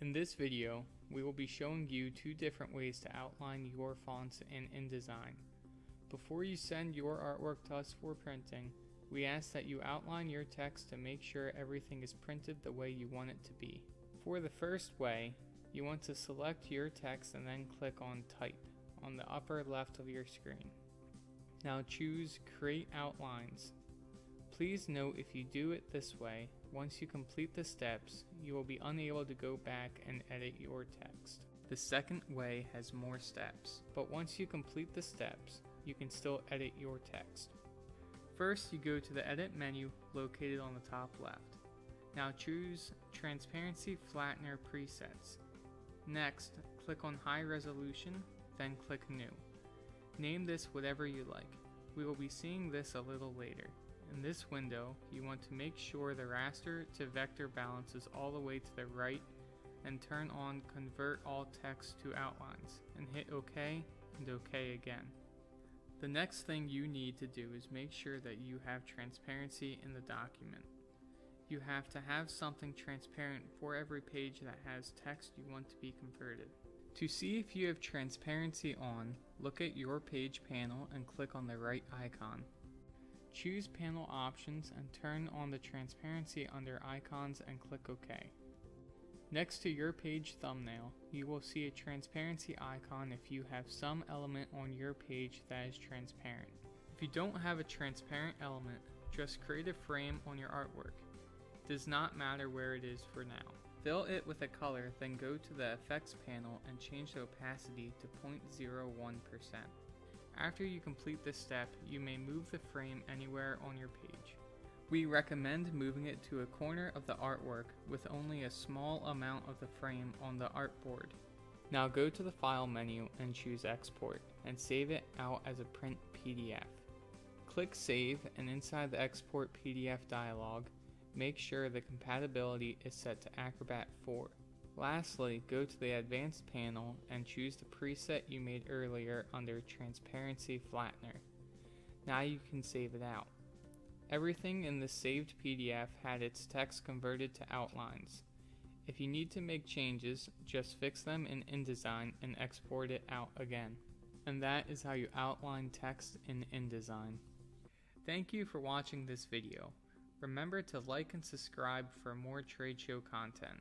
In this video, we will be showing you two different ways to outline your fonts in InDesign. Before you send your artwork to us for printing, we ask that you outline your text to make sure everything is printed the way you want it to be. For the first way, you want to select your text and then click on Type on the upper left of your screen. Now choose Create Outlines. Please note, if you do it this way, once you complete the steps, you will be unable to go back and edit your text. The second way has more steps, but once you complete the steps, you can still edit your text. First, you go to the Edit menu located on the top left. Now choose Transparency Flattener Presets. Next, click on High Resolution, then click New. Name this whatever you like. We will be seeing this a little later. In this window, you want to make sure the raster to vector balance is all the way to the right and turn on Convert All Text to Outlines and hit OK and OK again. The next thing you need to do is make sure that you have transparency in the document. You have to have something transparent for every page that has text you want to be converted. To see if you have transparency on, look at your page panel and click on the right icon. Choose Panel Options and turn on the transparency under Icons and click OK. Next to your page thumbnail, you will see a transparency icon if you have some element on your page that is transparent. If you don't have a transparent element, just create a frame on your artwork. It does not matter where it is for now. Fill it with a color, then go to the Effects panel and change the opacity to 0.01%. After you complete this step, you may move the frame anywhere on your page. We recommend moving it to a corner of the artwork with only a small amount of the frame on the artboard. Now go to the File menu and choose Export and save it out as a print PDF. Click Save, and inside the Export PDF dialog, make sure the compatibility is set to Acrobat 4. Lastly, go to the Advanced panel and choose the preset you made earlier under Transparency Flattener. Now you can save it out. Everything in the saved PDF had its text converted to outlines. If you need to make changes, just fix them in InDesign and export it out again. And that is how you outline text in InDesign. Thank you for watching this video. Remember to like and subscribe for more trade show content.